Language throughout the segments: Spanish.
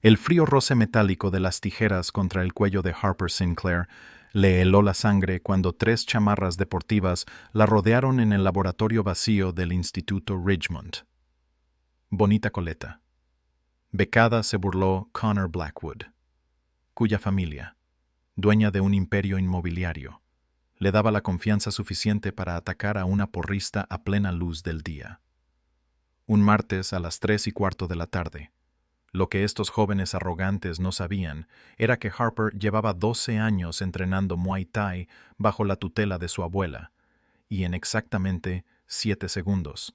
El frío roce metálico de las tijeras contra el cuello de Harper Sinclair le heló la sangre cuando 3 chamarras deportivas la rodearon en el laboratorio vacío del Instituto Ridgemont. Bonita coleta. Becada se burló Connor Blackwood, cuya familia, dueña de un imperio inmobiliario, le daba la confianza suficiente para atacar a una porrista a plena luz del día. Un martes a las 3:15 de la tarde. Lo que estos jóvenes arrogantes no sabían era que Harper llevaba 12 años entrenando Muay Thai bajo la tutela de su abuela, y en exactamente 7 segundos.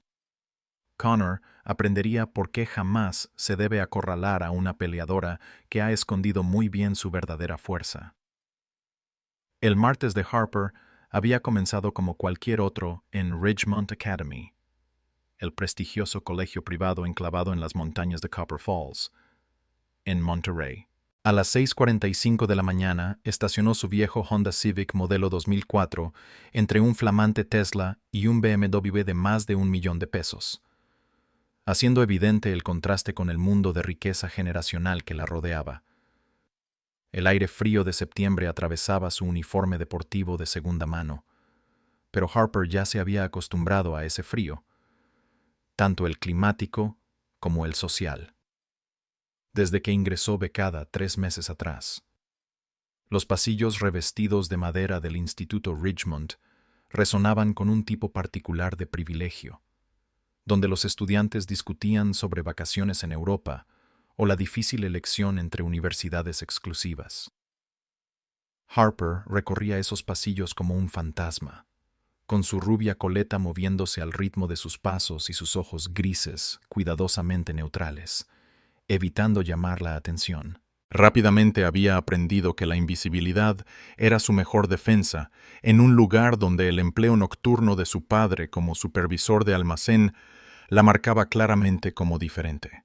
Connor aprendería por qué jamás se debe acorralar a una peleadora que ha escondido muy bien su verdadera fuerza. El martes de Harper había comenzado como cualquier otro en Ridgemont Academy, el prestigioso colegio privado enclavado en las montañas de Copper Falls, en Monterrey. A las 6:45 de la mañana estacionó su viejo Honda Civic modelo 2004 entre un flamante Tesla y un BMW de más de $1.000.000, haciendo evidente el contraste con el mundo de riqueza generacional que la rodeaba. El aire frío de septiembre atravesaba su uniforme deportivo de segunda mano, pero Harper ya se había acostumbrado a ese frío, tanto el climático como el social, desde que ingresó becada 3 meses atrás. Los pasillos revestidos de madera del Instituto Ridgemont resonaban con un tipo particular de privilegio, donde los estudiantes discutían sobre vacaciones en Europa o la difícil elección entre universidades exclusivas. Harper recorría esos pasillos como un fantasma, con su rubia coleta moviéndose al ritmo de sus pasos y sus ojos grises, cuidadosamente neutrales, evitando llamar la atención. Rápidamente había aprendido que la invisibilidad era su mejor defensa en un lugar donde el empleo nocturno de su padre como supervisor de almacén la marcaba claramente como diferente.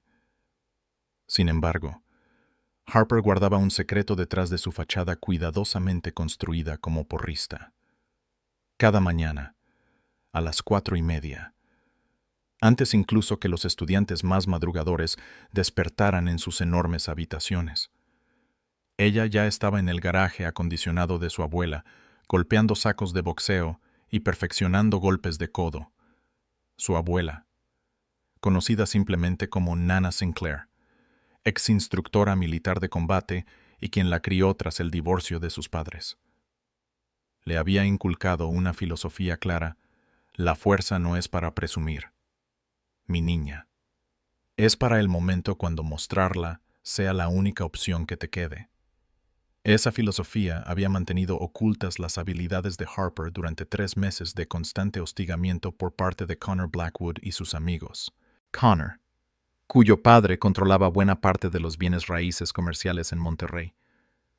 Sin embargo, Harper guardaba un secreto detrás de su fachada cuidadosamente construida como porrista. Cada mañana, a las 4:30, antes incluso que los estudiantes más madrugadores despertaran en sus enormes habitaciones, ella ya estaba en el garaje acondicionado de su abuela, golpeando sacos de boxeo y perfeccionando golpes de codo. Su abuela, conocida simplemente como Nana Sinclair, ex instructora militar de combate y quien la crió tras el divorcio de sus padres. Le había inculcado una filosofía clara: la fuerza no es para presumir, mi niña. Es para el momento cuando mostrarla sea la única opción que te quede. Esa filosofía había mantenido ocultas las habilidades de Harper durante 3 meses de constante hostigamiento por parte de Connor Blackwood y sus amigos. Connor, cuyo padre controlaba buena parte de los bienes raíces comerciales en Monterrey,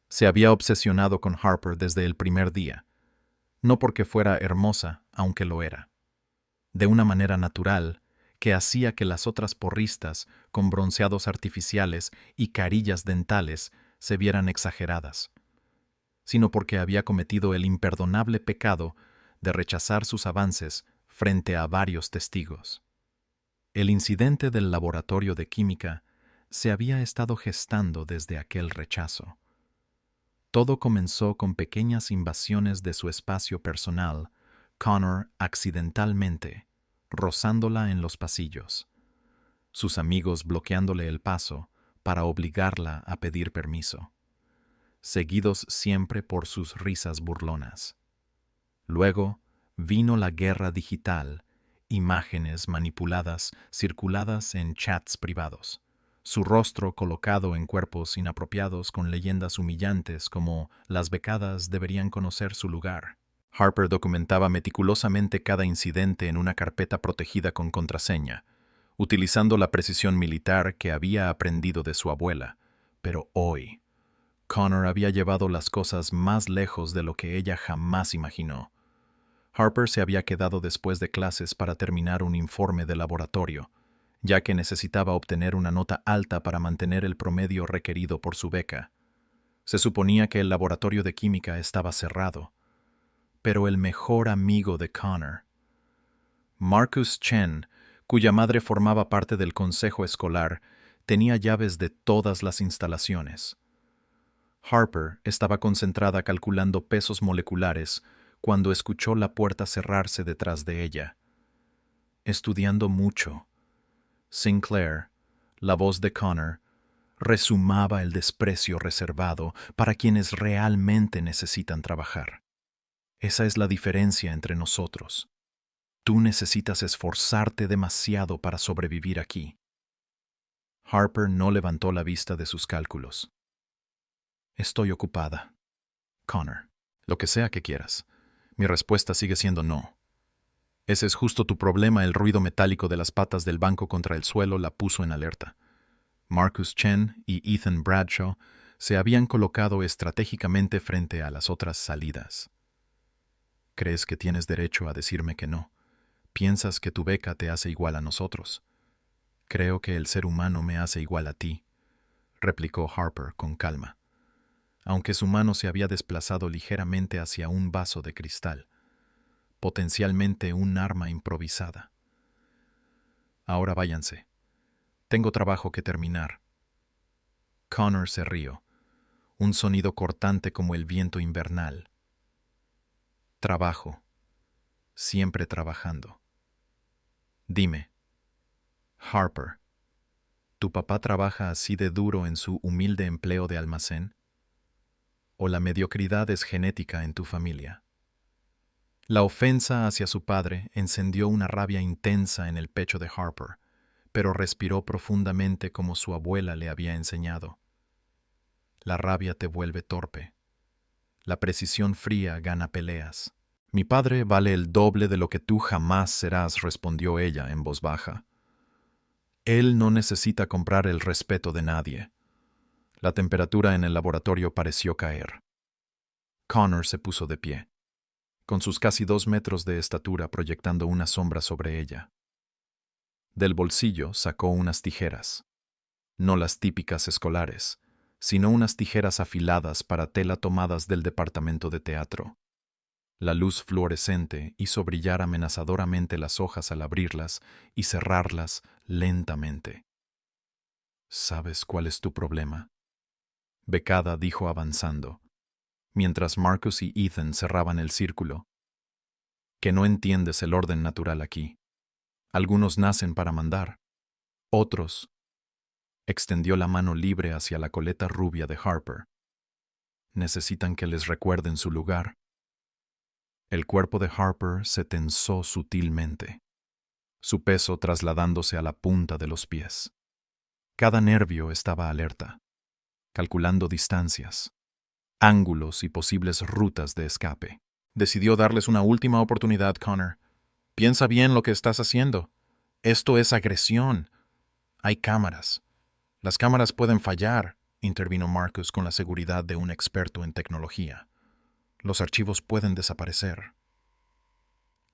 se había obsesionado con Harper desde el primer día, no porque fuera hermosa, aunque lo era, de una manera natural que hacía que las otras porristas con bronceados artificiales y carillas dentales se vieran exageradas, sino porque había cometido el imperdonable pecado de rechazar sus avances frente a varios testigos. El incidente del laboratorio de química se había estado gestando desde aquel rechazo. Todo comenzó con pequeñas invasiones de su espacio personal, Connor accidentalmente, rozándola en los pasillos, sus amigos bloqueándole el paso para obligarla a pedir permiso, seguidos siempre por sus risas burlonas. Luego vino la guerra digital, imágenes manipuladas circuladas en chats privados, su rostro colocado en cuerpos inapropiados con leyendas humillantes como las becadas deberían conocer su lugar. Harper documentaba meticulosamente cada incidente en una carpeta protegida con contraseña, utilizando la precisión militar que había aprendido de su abuela. Pero hoy, Connor había llevado las cosas más lejos de lo que ella jamás imaginó. Harper se había quedado después de clases para terminar un informe de laboratorio, ya que necesitaba obtener una nota alta para mantener el promedio requerido por su beca. Se suponía que el laboratorio de química estaba cerrado, pero el mejor amigo de Connor, Marcus Chen, cuya madre formaba parte del consejo escolar, Tenía llaves de todas las instalaciones. Harper estaba concentrada calculando pesos moleculares cuando escuchó la puerta cerrarse detrás de ella. Estudiando mucho, Sinclair, la voz de Connor, rezumaba el desprecio reservado para quienes realmente necesitan trabajar. Esa es la diferencia entre nosotros. Tú necesitas esforzarte demasiado para sobrevivir aquí. Harper no levantó la vista de sus cálculos. Estoy ocupada. Connor, lo que sea que quieras. Mi respuesta sigue siendo no. Ese es justo tu problema. El ruido metálico de las patas del banco contra el suelo la puso en alerta. Marcus Chen y Ethan Bradshaw se habían colocado estratégicamente frente a las otras salidas. ¿Crees que tienes derecho a decirme que no? ¿Piensas que tu beca te hace igual a nosotros? Creo que el ser humano me hace igual a ti, replicó Harper con calma, aunque su mano se había desplazado ligeramente hacia un vaso de cristal, potencialmente un arma improvisada. Ahora váyanse. Tengo trabajo que terminar. Connor se rió, un sonido cortante como el viento invernal. Trabajo. Siempre trabajando. Dime, Harper, ¿tu papá trabaja así de duro en su humilde empleo de almacén? ¿O la mediocridad es genética en tu familia? La ofensa hacia su padre encendió una rabia intensa en el pecho de Harper, pero respiró profundamente como su abuela le había enseñado. La rabia te vuelve torpe. La precisión fría gana peleas. Mi padre vale el doble de lo que tú jamás serás, respondió ella en voz baja. Él no necesita comprar el respeto de nadie. La temperatura en el laboratorio pareció caer. Connor se puso de pie, con sus casi 2 metros de estatura proyectando una sombra sobre ella. Del bolsillo sacó unas tijeras, no las típicas escolares, sino unas tijeras afiladas para tela tomadas del departamento de teatro. La luz fluorescente hizo brillar amenazadoramente las hojas al abrirlas y cerrarlas lentamente. ¿Sabes cuál es tu problema?, Becada dijo avanzando, mientras Marcus y Ethan cerraban el círculo. Que no entiendes el orden natural aquí. Algunos nacen para mandar. Otros. Extendió la mano libre hacia la coleta rubia de Harper. Necesitan que les recuerden su lugar. El cuerpo de Harper se tensó sutilmente, su peso trasladándose a la punta de los pies. Cada nervio estaba alerta, calculando distancias, ángulos y posibles rutas de escape. Decidió darles una última oportunidad, Connor. Piensa bien lo que estás haciendo. Esto es agresión. Hay cámaras. Las cámaras pueden fallar, intervino Marcus con la seguridad de un experto en tecnología. Los archivos pueden desaparecer.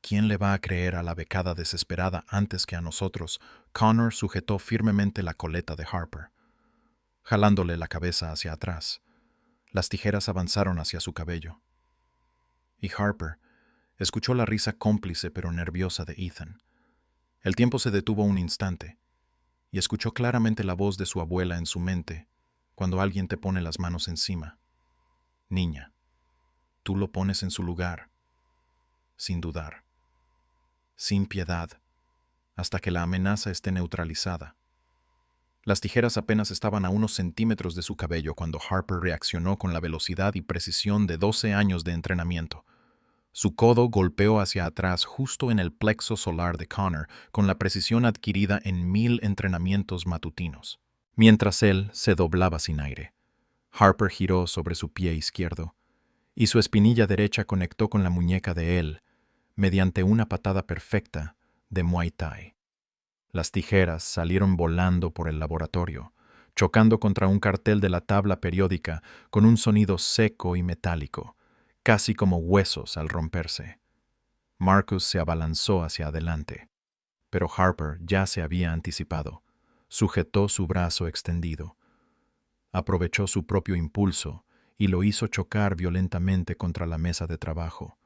¿Quién le va a creer a la becada desesperada antes que a nosotros? Connor sujetó firmemente la coleta de Harper, jalándole la cabeza hacia atrás. Las tijeras avanzaron hacia su cabello. Y Harper escuchó la risa cómplice pero nerviosa de Ethan. El tiempo se detuvo un instante, y escuchó claramente la voz de su abuela en su mente cuando alguien te pone las manos encima. Niña, tú lo pones en su lugar, sin dudar, sin piedad, hasta que la amenaza esté neutralizada. Las tijeras apenas estaban a unos centímetros de su cabello cuando Harper reaccionó con la velocidad y precisión de 12 años de entrenamiento. Su codo golpeó hacia atrás justo en el plexo solar de Connor con la precisión adquirida en 1000 entrenamientos matutinos. Mientras él se doblaba sin aire, Harper giró sobre su pie izquierdo, y su espinilla derecha conectó con la muñeca de él mediante una patada perfecta de Muay Thai. Las tijeras salieron volando por el laboratorio, chocando contra un cartel de la tabla periódica con un sonido seco y metálico, casi como huesos al romperse. Marcus se abalanzó hacia adelante, pero Harper ya se había anticipado. Sujetó su brazo extendido. Aprovechó su propio impulso y lo hizo chocar violentamente contra la mesa de trabajo.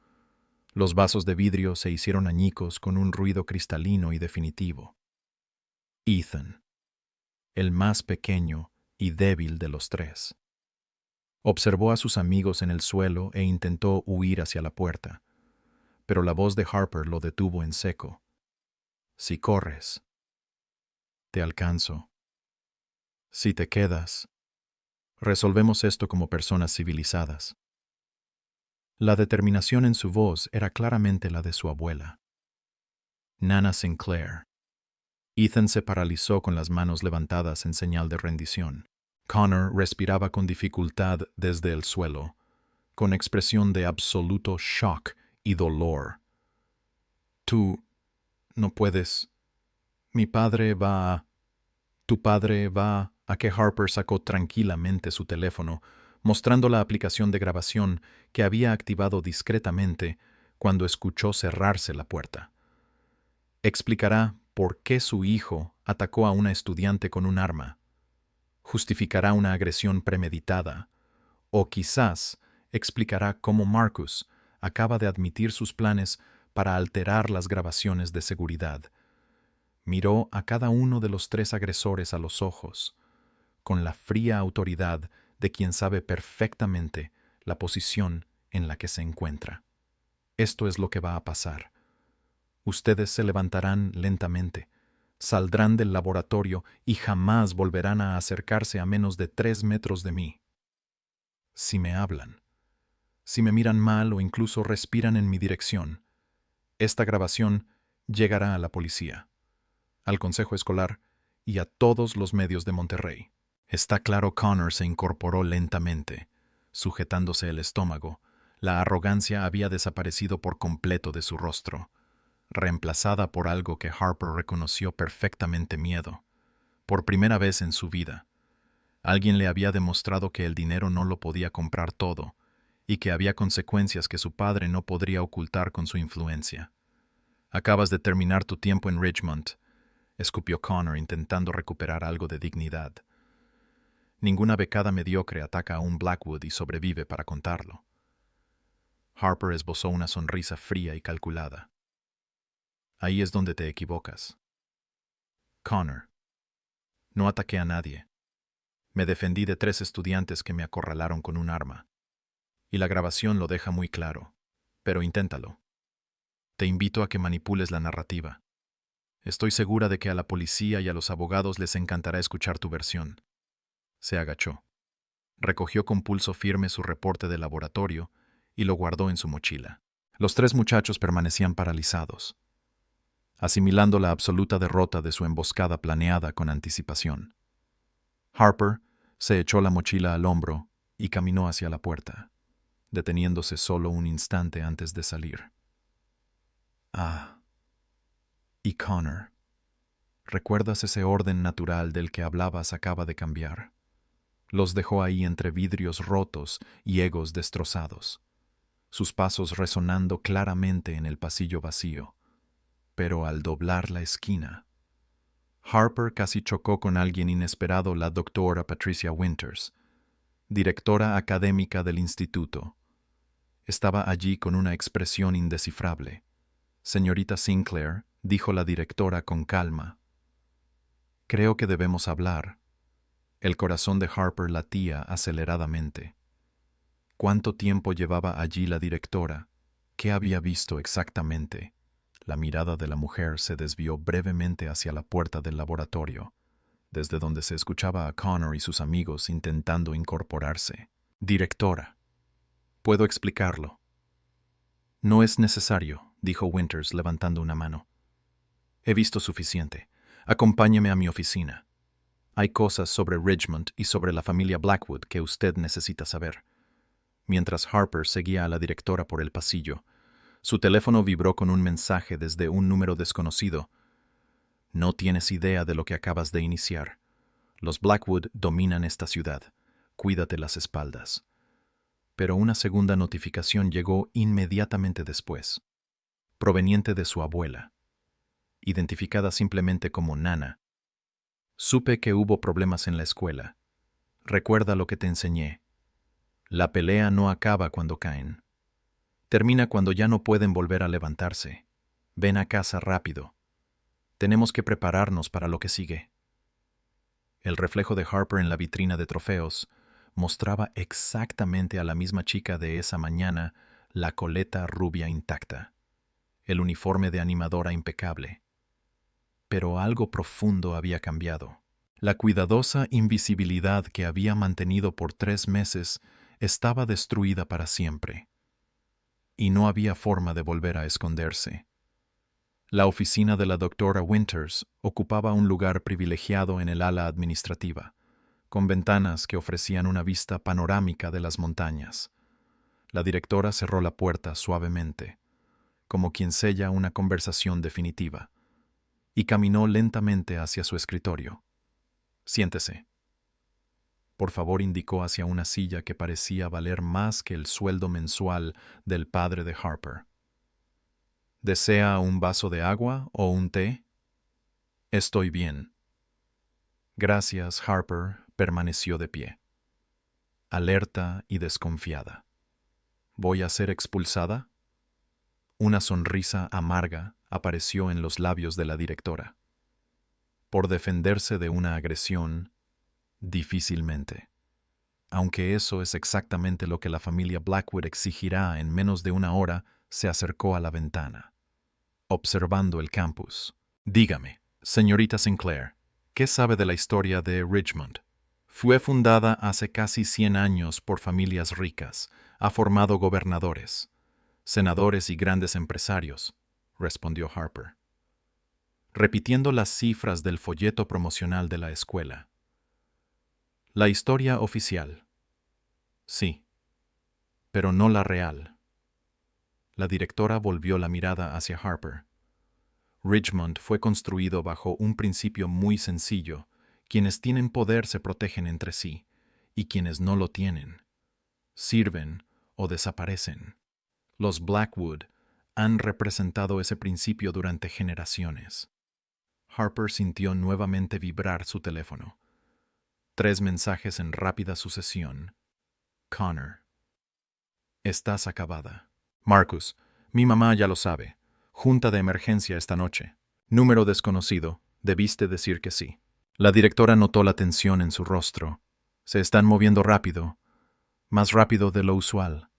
Los vasos de vidrio se hicieron añicos con un ruido cristalino y definitivo. Ethan. el más pequeño y débil de los tres. Observó a sus amigos en el suelo e intentó huir hacia la puerta, pero la voz de Harper lo detuvo en seco. Si corres, te alcanzo. Si te quedas, resolvemos esto como personas civilizadas. La determinación en su voz era claramente la de su abuela. Nana Sinclair. Ethan se paralizó con las manos levantadas en señal de rendición. Connor respiraba con dificultad desde el suelo, con expresión de absoluto shock y dolor. Tú no puedes. Mi padre va. Tu padre va. A que Harper sacó tranquilamente su teléfono, mostrando la aplicación de grabación que había activado discretamente cuando escuchó cerrarse la puerta. Explicará por qué su hijo atacó a una estudiante con un arma. Justificará una agresión premeditada. O quizás explicará cómo Marcus acaba de admitir sus planes para alterar las grabaciones de seguridad. Miró a cada uno de los tres agresores a los ojos, con la fría autoridad de quien sabe perfectamente la posición en la que se encuentra. Esto es lo que va a pasar. Ustedes se levantarán lentamente, saldrán del laboratorio y jamás volverán a acercarse a menos de 3 metros de mí. Si me hablan, si me miran mal o incluso respiran en mi dirección, esta grabación llegará a la policía, al consejo escolar y a todos los medios de Monterrey. Está claro. Connor se incorporó lentamente, sujetándose el estómago. La arrogancia había desaparecido por completo de su rostro, reemplazada por algo que Harper reconoció perfectamente: miedo. Por primera vez en su vida, alguien le había demostrado que el dinero no lo podía comprar todo y que había consecuencias que su padre no podría ocultar con su influencia. Acabas de terminar tu tiempo en Ridgemont, escupió Connor intentando recuperar algo de dignidad. Ninguna becada mediocre ataca a un Blackwood y sobrevive para contarlo. Harper esbozó una sonrisa fría y calculada. Ahí es donde te equivocas. Connor, no ataqué a nadie. Me defendí de 3 estudiantes que me acorralaron con un arma. Y la grabación lo deja muy claro. Pero inténtalo. Te invito a que manipules la narrativa. Estoy segura de que a la policía y a los abogados les encantará escuchar tu versión. Se agachó. Recogió con pulso firme su reporte de laboratorio y lo guardó en su mochila. Los 3 muchachos permanecían paralizados, asimilando la absoluta derrota de su emboscada planeada con anticipación. Harper se echó la mochila al hombro y caminó hacia la puerta, deteniéndose solo un instante antes de salir. Y Connor, ¿recuerdas ese orden natural del que hablabas acaba de cambiar? Los dejó ahí entre vidrios rotos y egos destrozados, sus pasos resonando claramente en el pasillo vacío. Pero al doblar la esquina, Harper casi chocó con alguien inesperado: la doctora Patricia Winters, directora académica del instituto. Estaba allí con una expresión indescifrable. Señorita Sinclair, dijo la directora con calma, creo que debemos hablar. El corazón de Harper latía aceleradamente. ¿Cuánto tiempo llevaba allí la directora? ¿Qué había visto exactamente? La mirada de la mujer se desvió brevemente hacia la puerta del laboratorio, desde donde se escuchaba a Connor y sus amigos intentando incorporarse. Directora, puedo explicarlo. No es necesario, dijo Winters levantando una mano. He visto suficiente. Acompáñeme a mi oficina. Hay cosas sobre Ridgemont y sobre la familia Blackwood que usted necesita saber. Mientras Harper seguía a la directora por el pasillo, su teléfono vibró con un mensaje desde un número desconocido. No tienes idea de lo que acabas de iniciar. Los Blackwood dominan esta ciudad. Cuídate las espaldas. Pero una segunda notificación llegó inmediatamente después, proveniente de su abuela, identificada simplemente como Nana. Supe que hubo problemas en la escuela. Recuerda lo que te enseñé. La pelea no acaba cuando caen. Termina cuando ya no pueden volver a levantarse. Ven a casa rápido. Tenemos que prepararnos para lo que sigue. El reflejo de Harper en la vitrina de trofeos mostraba exactamente a la misma chica de esa mañana, la coleta rubia intacta, el uniforme de animadora impecable. Pero algo profundo había cambiado. La cuidadosa invisibilidad que había mantenido por 3 meses estaba destruida para siempre, y no había forma de volver a esconderse. La oficina de la doctora Winters ocupaba un lugar privilegiado en el ala administrativa, con ventanas que ofrecían una vista panorámica de las montañas. La directora cerró la puerta suavemente, como quien sella una conversación definitiva, y caminó lentamente hacia su escritorio. «Siéntese». Por favor, indicó hacia una silla que parecía valer más que el sueldo mensual del padre de Harper. «¿Desea un vaso de agua o un té?» «Estoy bien». Gracias. Harper permaneció de pie, alerta y desconfiada. ¿Voy a ser expulsada? Una sonrisa amarga apareció en los labios de la directora. Por defenderse de una agresión, difícilmente. Aunque eso es exactamente lo que la familia Blackwood exigirá en menos de una hora, se acercó a la ventana, observando el campus. «Dígame, señorita Sinclair, ¿qué sabe de la historia de Ridgemont? Fue fundada hace casi 100 años por familias ricas. Ha formado gobernadores, senadores y grandes empresarios», respondió Harper, repitiendo las cifras del folleto promocional de la escuela. «La historia oficial. Sí, pero no la real». La directora volvió la mirada hacia Harper. «Ridgemont fue construido bajo un principio muy sencillo. Quienes tienen poder se protegen entre sí, y quienes no lo tienen sirven o desaparecen. Los Blackwood han representado ese principio durante generaciones». Harper sintió nuevamente vibrar su teléfono. 3 mensajes en rápida sucesión. «Connor, estás acabada». «Marcus, mi mamá ya lo sabe. Junta de emergencia esta noche. Número desconocido. Debiste decir que sí». La directora notó la tensión en su rostro. «Se están moviendo rápido, más rápido de lo usual».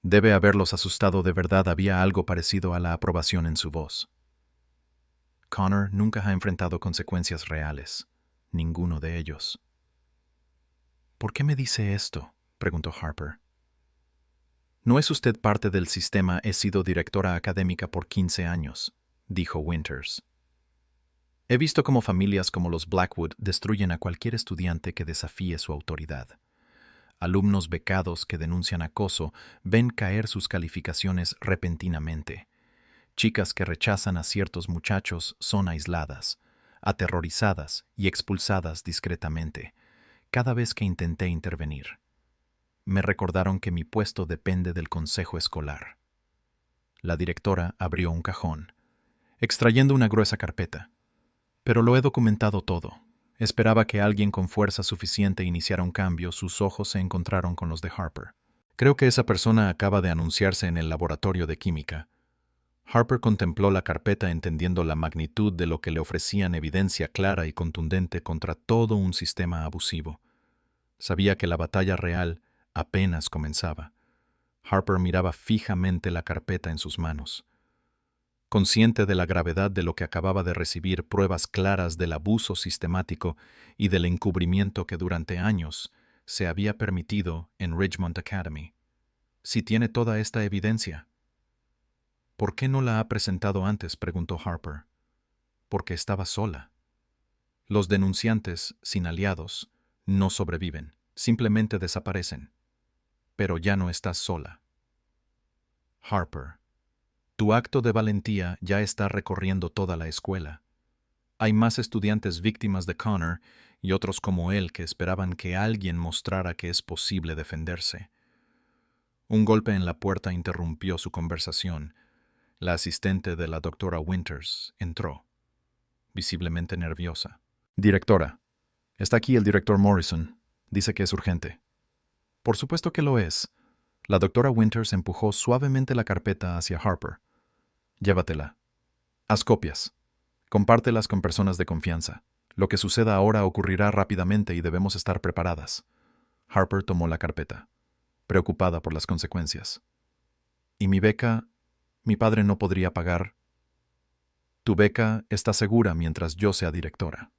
Debe haberlos asustado de verdad. Había algo parecido a la aprobación en su voz. Connor nunca ha enfrentado consecuencias reales. Ninguno de ellos. «¿Por qué me dice esto?», preguntó Harper. «No es usted parte del sistema. He sido directora académica por 15 años», dijo Winters. «He visto cómo familias como los Blackwood destruyen a cualquier estudiante que desafíe su autoridad. Alumnos becados que denuncian acoso ven caer sus calificaciones repentinamente. Chicas que rechazan a ciertos muchachos son aisladas, aterrorizadas y expulsadas discretamente, cada vez que intenté intervenir. Me recordaron que mi puesto depende del consejo escolar». La directora abrió un cajón, extrayendo una gruesa carpeta. «Pero lo he documentado todo. Esperaba que alguien con fuerza suficiente iniciara un cambio». Sus ojos se encontraron con los de Harper. «Creo que esa persona acaba de anunciarse en el laboratorio de química». Harper contempló la carpeta entendiendo la magnitud de lo que le ofrecían evidencia clara y contundente contra todo un sistema abusivo. Sabía que la batalla real apenas comenzaba. Harper miraba fijamente la carpeta en sus manos. Consciente de la gravedad de lo que acababa de recibir, pruebas claras del abuso sistemático y del encubrimiento que durante años se había permitido en Ridgemont Academy. «Si tiene toda esta evidencia, ¿por qué no la ha presentado antes?», preguntó Harper. «Porque estaba sola. Los denunciantes, sin aliados, no sobreviven, simplemente desaparecen. Pero ya no estás sola. Harper, tu acto de valentía ya está recorriendo toda la escuela. Hay más estudiantes víctimas de Connor y otros como él que esperaban que alguien mostrara que es posible defenderse». Un golpe en la puerta interrumpió su conversación. La asistente de la doctora Winters entró, visiblemente nerviosa. «Directora, está aquí el director Morrison. Dice que es urgente». «Por supuesto que lo es». La doctora Winters empujó suavemente la carpeta hacia Harper. «Llévatela. Haz copias. Compártelas con personas de confianza. Lo que suceda ahora ocurrirá rápidamente y debemos estar preparadas. Harper tomó la carpeta, preocupada por las consecuencias. ¿Y mi beca? Mi padre no podría pagar. Tu beca está segura mientras yo sea directora.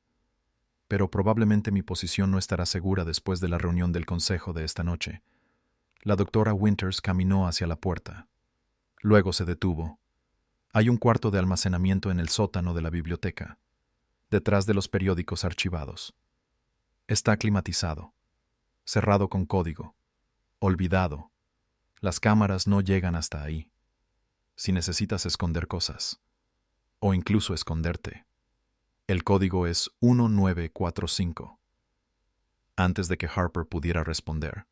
Pero probablemente mi posición no estará segura después de la reunión del consejo de esta noche. La doctora Winters caminó hacia la puerta. Luego se detuvo. Hay un cuarto de almacenamiento en el sótano de la biblioteca, detrás de los periódicos archivados. Está climatizado, cerrado con código, olvidado. Las cámaras no llegan hasta ahí. Si necesitas esconder cosas, o incluso esconderte, el código es 1945. Antes de que Harper pudiera responder,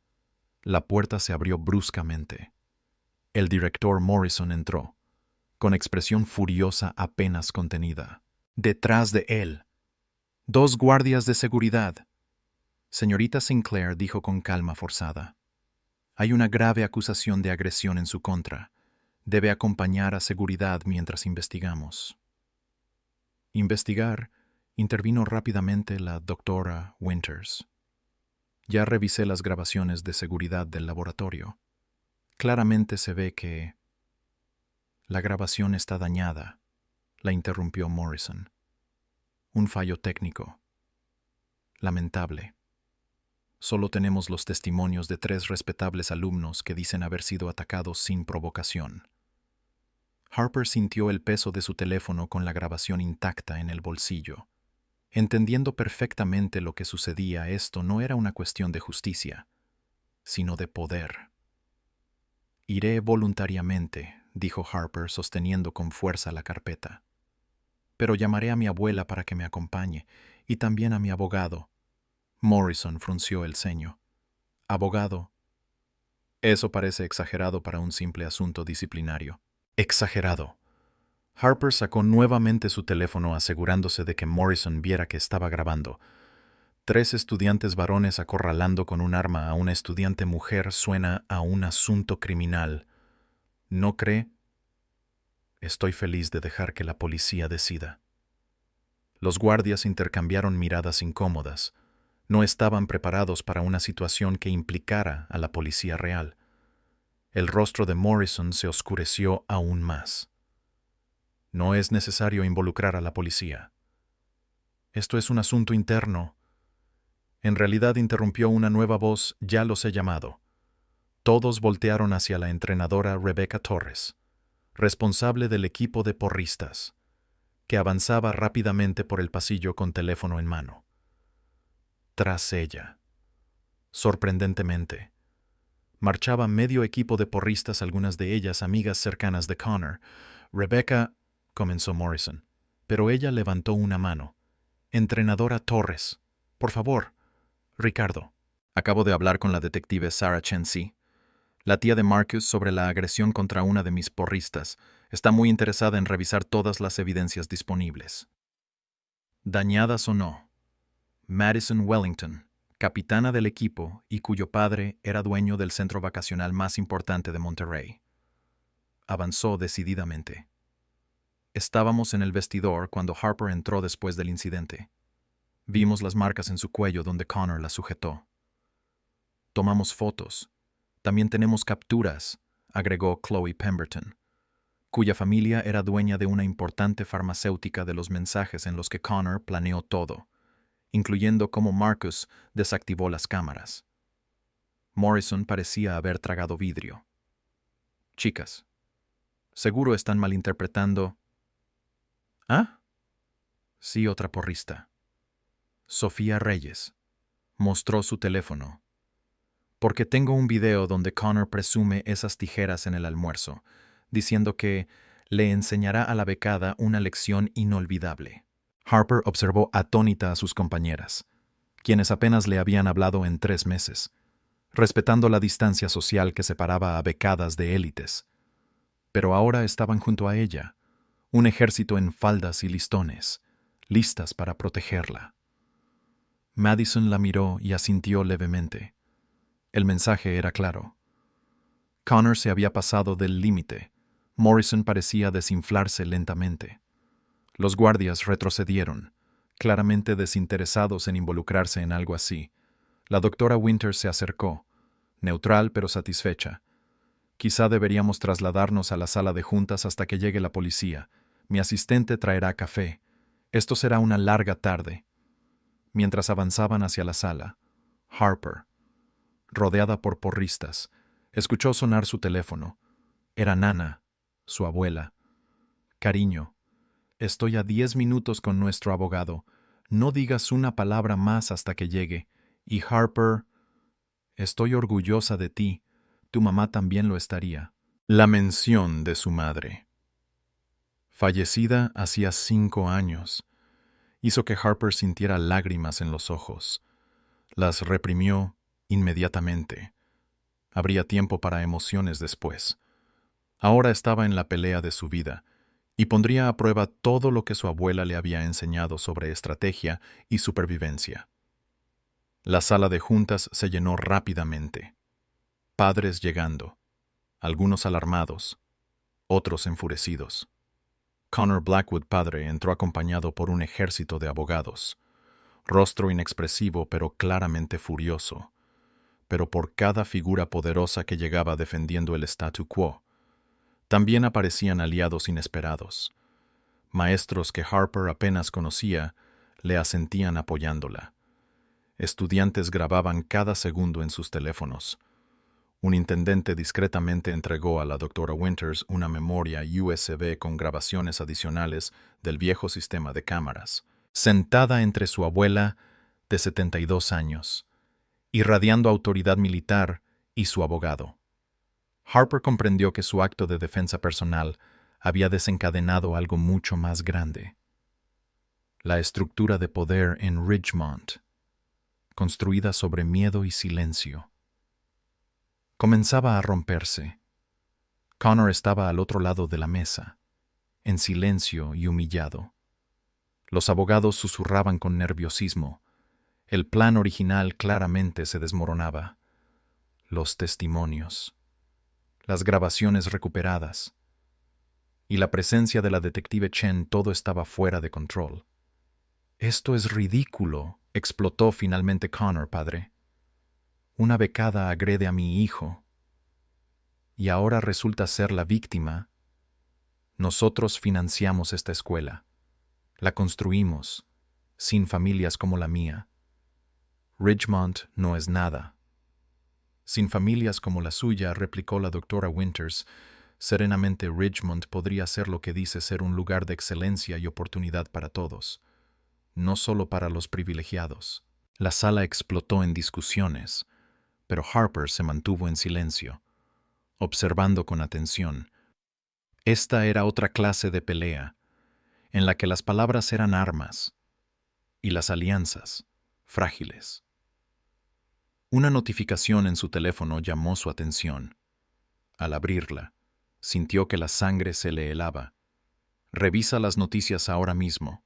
la puerta se abrió bruscamente. El director Morrison entró, con expresión furiosa apenas contenida. Detrás de él, 2 guardias de seguridad. Señorita Sinclair dijo con calma forzada. Hay una grave acusación de agresión en su contra. Debe acompañar a seguridad mientras investigamos. Investigar, intervino rápidamente la doctora Winters. Ya revisé las grabaciones de seguridad del laboratorio. Claramente se ve que... La grabación está dañada, la interrumpió Morrison. Un fallo técnico. Lamentable. Solo tenemos los testimonios de 3 respetables alumnos que dicen haber sido atacados sin provocación. Harper sintió el peso de su teléfono con la grabación intacta en el bolsillo. Entendiendo perfectamente lo que sucedía, esto no era una cuestión de justicia, sino de poder. Iré voluntariamente, dijo Harper sosteniendo con fuerza la carpeta. Pero llamaré a mi abuela para que me acompañe, y también a mi abogado. Morrison frunció el ceño. ¿Abogado? Eso parece exagerado para un simple asunto disciplinario. Exagerado. Harper sacó nuevamente su teléfono asegurándose de que Morrison viera que estaba grabando. 3 estudiantes varones acorralando con un arma a una estudiante mujer suena a un asunto criminal. ¿No cree? Estoy feliz de dejar que la policía decida. Los guardias intercambiaron miradas incómodas. No estaban preparados para una situación que implicara a la policía real. El rostro de Morrison se oscureció aún más. No es necesario involucrar a la policía. Esto es un asunto interno. En realidad, interrumpió una nueva voz, ya los he llamado. Todos voltearon hacia la entrenadora Rebecca Torres, responsable del equipo de porristas, que avanzaba rápidamente por el pasillo con teléfono en mano. Tras ella, sorprendentemente, marchaba medio equipo de porristas, algunas de ellas amigas cercanas de Connor. Rebecca, comenzó Morrison, pero ella levantó una mano. Entrenadora Torres, por favor. Ricardo, acabo de hablar con la detective Sarah Chency, la tía de Marcus, sobre la agresión contra una de mis porristas. Está muy interesada en revisar todas las evidencias disponibles. Dañadas o no, Madison Wellington, capitana del equipo y cuyo padre era dueño del centro vacacional más importante de Monterrey. Avanzó decididamente. Estábamos en el vestidor cuando Harper entró después del incidente. Vimos las marcas en su cuello donde Connor la sujetó. Tomamos fotos. También tenemos capturas, agregó Chloe Pemberton, cuya familia era dueña de una importante farmacéutica, de los mensajes en los que Connor planeó todo, incluyendo cómo Marcus desactivó las cámaras. Morrison parecía haber tragado vidrio. Chicas, seguro están malinterpretando. ¿Ah? Sí, otra porrista. Sofía Reyes. Mostró su teléfono. Porque tengo un video donde Connor presume esas tijeras en el almuerzo, diciendo que le enseñará a la becada una lección inolvidable. Harper observó atónita a sus compañeras, quienes apenas le habían hablado en 3 meses, respetando la distancia social que separaba a becadas de élites. Pero ahora estaban junto a ella, un ejército en faldas y listones, listas para protegerla. Madison la miró y asintió levemente. El mensaje era claro. Connor se había pasado del límite. Morrison parecía desinflarse lentamente. Los guardias retrocedieron, claramente desinteresados en involucrarse en algo así. La doctora Winters se acercó, neutral pero satisfecha. Quizá deberíamos trasladarnos a la sala de juntas hasta que llegue la policía. Mi asistente traerá café. Esto será una larga tarde. Mientras avanzaban hacia la sala, Harper, rodeada por porristas, escuchó sonar su teléfono. Era Nana, su abuela. Cariño, estoy a 10 minutos con nuestro abogado. No digas una palabra más hasta que llegue. Y Harper, estoy orgullosa de ti. Tu mamá también lo estaría. La mención de su madre, fallecida hacía 5 años, hizo que Harper sintiera lágrimas en los ojos. Las reprimió inmediatamente. Habría tiempo para emociones después. Ahora estaba en la pelea de su vida y pondría a prueba todo lo que su abuela le había enseñado sobre estrategia y supervivencia. La sala de juntas se llenó rápidamente. Padres llegando, algunos alarmados, otros enfurecidos. Connor Blackwood padre entró acompañado por un ejército de abogados, rostro inexpresivo pero claramente furioso, pero por cada figura poderosa que llegaba defendiendo el statu quo. También aparecían aliados inesperados. Maestros que Harper apenas conocía le asentían apoyándola. Estudiantes grababan cada segundo en sus teléfonos. Un intendente discretamente entregó a la doctora Winters una memoria USB con grabaciones adicionales del viejo sistema de cámaras, sentada entre su abuela de 72 años, irradiando autoridad militar y su abogado. Harper comprendió que su acto de defensa personal había desencadenado algo mucho más grande. La estructura de poder en Ridgemont, construida sobre miedo y silencio, comenzaba a romperse. Connor estaba al otro lado de la mesa, en silencio y humillado. Los abogados susurraban con nerviosismo. El plan original claramente se desmoronaba. Los testimonios, las grabaciones recuperadas y la presencia de la detective Chen, todo estaba fuera de control. «Esto es ridículo», explotó finalmente Connor, padre. «Una becada agrede a mi hijo. Y ahora resulta ser la víctima. Nosotros financiamos esta escuela. La construimos, sin familias como la mía. Ridgemont no es nada». «Sin familias como la suya», replicó la doctora Winters, «serenamente Ridgemont podría ser lo que dice ser un lugar de excelencia y oportunidad para todos, no solo para los privilegiados». La sala explotó en discusiones, pero Harper se mantuvo en silencio, observando con atención. Esta era otra clase de pelea, en la que las palabras eran armas y las alianzas frágiles. Una notificación en su teléfono llamó su atención. Al abrirla, sintió que la sangre se le helaba. «Revisa las noticias ahora mismo».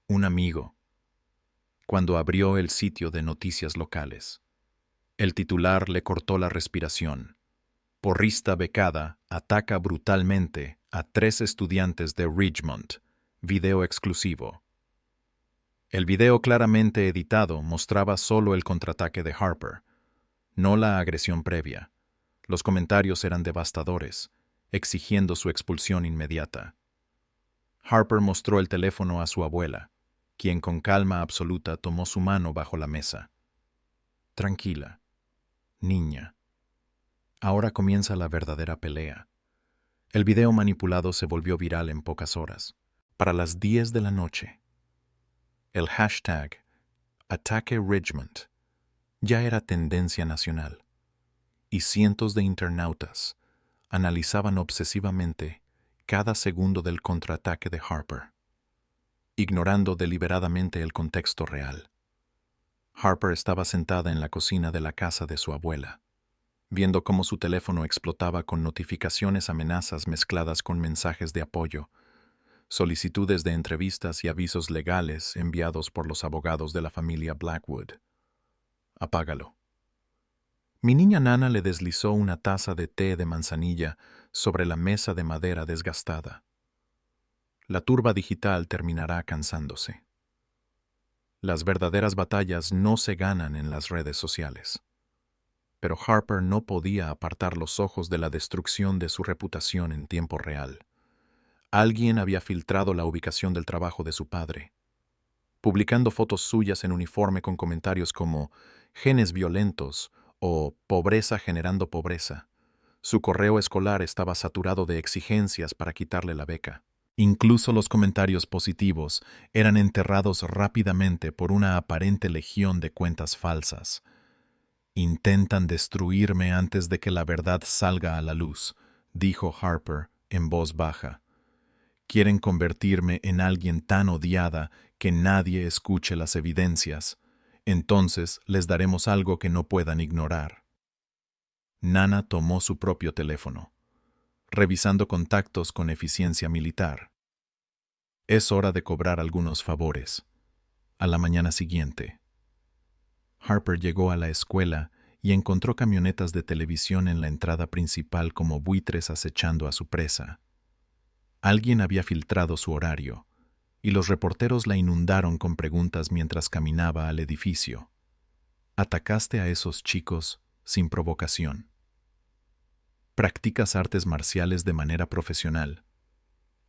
Un amigo. Cuando abrió el sitio de noticias locales, el titular le cortó la respiración. «Porrista becada ataca brutalmente a 3 estudiantes de Ridgemont. Video exclusivo». El video claramente editado mostraba solo el contraataque de Harper, no la agresión previa. Los comentarios eran devastadores, exigiendo su expulsión inmediata. Harper mostró el teléfono a su abuela, quien con calma absoluta tomó su mano bajo la mesa. «Tranquila, niña. Ahora comienza la verdadera pelea». El video manipulado se volvió viral en pocas horas. Para las 10 de la noche, el hashtag Ataque Ridgemont ya era tendencia nacional, y cientos de internautas analizaban obsesivamente cada segundo del contraataque de Harper, ignorando deliberadamente el contexto real. Harper estaba sentada en la cocina de la casa de su abuela, viendo cómo su teléfono explotaba con notificaciones amenazas mezcladas con mensajes de apoyo, solicitudes de entrevistas y avisos legales enviados por los abogados de la familia Blackwood. «Apágalo». Mi niña Nana le deslizó una taza de té de manzanilla sobre la mesa de madera desgastada. La turba digital terminará cansándose. Las verdaderas batallas no se ganan en las redes sociales. Pero Harper no podía apartar los ojos de la destrucción de su reputación en tiempo real. Alguien había filtrado la ubicación del trabajo de su padre, publicando fotos suyas en uniforme con comentarios como genes violentos o pobreza generando pobreza. Su correo escolar estaba saturado de exigencias para quitarle la beca. Incluso los comentarios positivos eran enterrados rápidamente por una aparente legión de cuentas falsas. «Intentan destruirme antes de que la verdad salga a la luz», dijo Harper en voz baja. «Quieren convertirme en alguien tan odiada que nadie escuche las evidencias. Entonces les daremos algo que no puedan ignorar». Nana tomó su propio teléfono, revisando contactos con eficiencia militar. «Es hora de cobrar algunos favores». A la mañana siguiente, Harper llegó a la escuela y encontró camionetas de televisión en la entrada principal como buitres acechando a su presa. Alguien había filtrado su horario, y los reporteros la inundaron con preguntas mientras caminaba al edificio. «Atacaste a esos chicos sin provocación. Practicas artes marciales de manera profesional.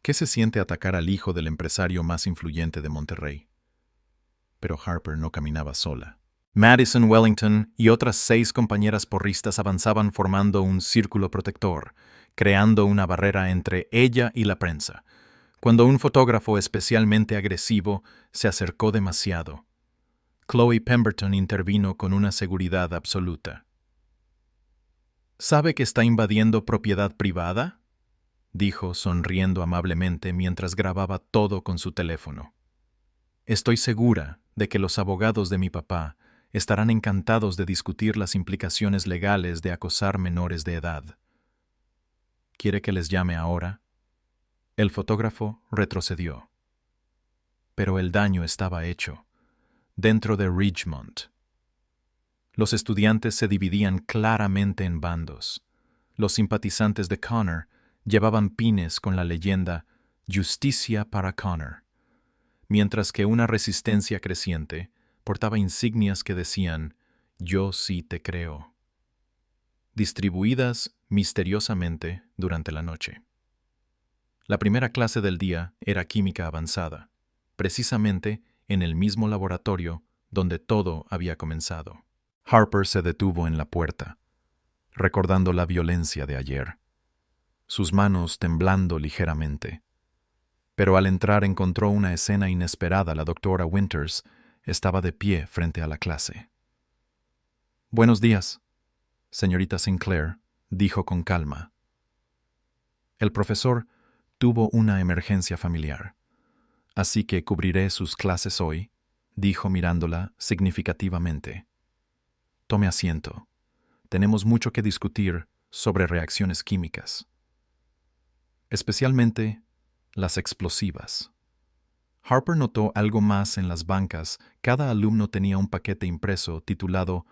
¿Qué se siente atacar al hijo del empresario más influyente de Monterrey?» Pero Harper no caminaba sola. Madison Wellington y otras 6 compañeras porristas avanzaban formando un círculo protector, creando una barrera entre ella y la prensa, cuando un fotógrafo especialmente agresivo se acercó demasiado. Chloe Pemberton intervino con una seguridad absoluta. «¿Sabe que está invadiendo propiedad privada?», dijo sonriendo amablemente mientras grababa todo con su teléfono. «Estoy segura de que los abogados de mi papá estarán encantados de discutir las implicaciones legales de acosar menores de edad. ¿Quiere que les llame ahora?». El fotógrafo retrocedió. Pero el daño estaba hecho, dentro de Ridgemont. Los estudiantes se dividían claramente en bandos. Los simpatizantes de Connor llevaban pines con la leyenda «Justicia para Connor», mientras que una resistencia creciente portaba insignias que decían «Yo sí te creo», distribuidas misteriosamente durante la noche. La primera clase del día era química avanzada, precisamente en el mismo laboratorio donde todo había comenzado. Harper se detuvo en la puerta, recordando la violencia de ayer, sus manos temblando ligeramente. Pero al entrar encontró una escena inesperada. La doctora Winters estaba de pie frente a la clase. «Buenos días, señorita Sinclair», dijo con calma. «El profesor tuvo una emergencia familiar, así que cubriré sus clases hoy», dijo mirándola significativamente. «Tome asiento. Tenemos mucho que discutir sobre reacciones químicas, especialmente las explosivas». Harper notó algo más en las bancas. Cada alumno tenía un paquete impreso titulado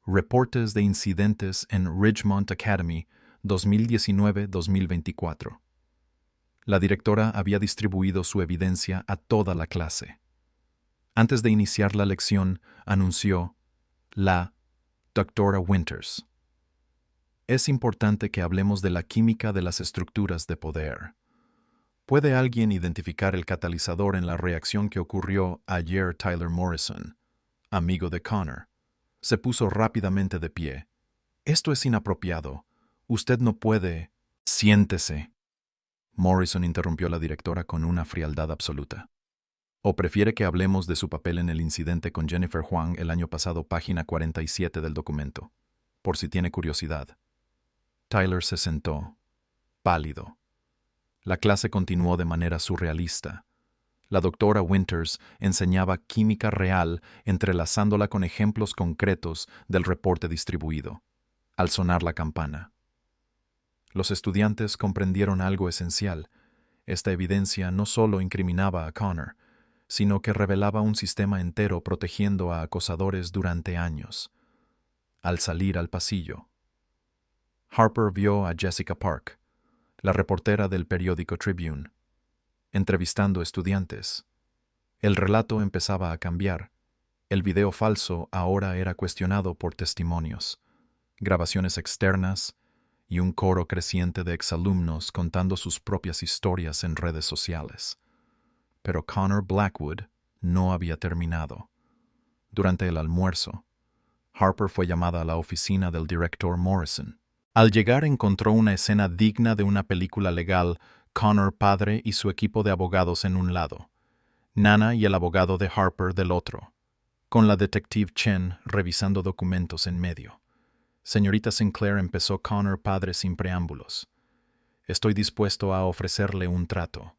«Reportes de incidentes en Ridgemont Academy 2019-2024». La directora había distribuido su evidencia a toda la clase. Antes de iniciar la lección, anunció la doctora Winters. «Es importante que hablemos de la química de las estructuras de poder. ¿Puede alguien identificar el catalizador en la reacción que ocurrió ayer?» Tyler Morrison, amigo de Connor, se puso rápidamente de pie. «Esto es inapropiado. Usted no puede...» «Siéntese», Morrison interrumpió a la directora con una frialdad absoluta. «¿O prefiere que hablemos de su papel en el incidente con Jennifer Huang el año pasado?» Página 47 del documento, por si tiene curiosidad. Tyler se sentó, pálido. La clase continuó de manera surrealista. La doctora Winters enseñaba química real entrelazándola con ejemplos concretos del reporte distribuido. Al sonar la campana, los estudiantes comprendieron algo esencial. Esta evidencia no solo incriminaba a Connor, sino que revelaba un sistema entero protegiendo a acosadores durante años. Al salir al pasillo, Harper vio a Jessica Park, la reportera del periódico Tribune, entrevistando estudiantes. El relato empezaba a cambiar. El video falso ahora era cuestionado por testimonios, grabaciones externas y un coro creciente de exalumnos contando sus propias historias en redes sociales. Pero Connor Blackwood no había terminado. Durante el almuerzo, Harper fue llamada a la oficina del director Morrison. Al llegar encontró una escena digna de una película legal, Connor padre y su equipo de abogados en un lado, Nana y el abogado de Harper del otro, con la detective Chen revisando documentos en medio. Señorita Sinclair, empezó Connor padre sin preámbulos. Estoy dispuesto a ofrecerle un trato.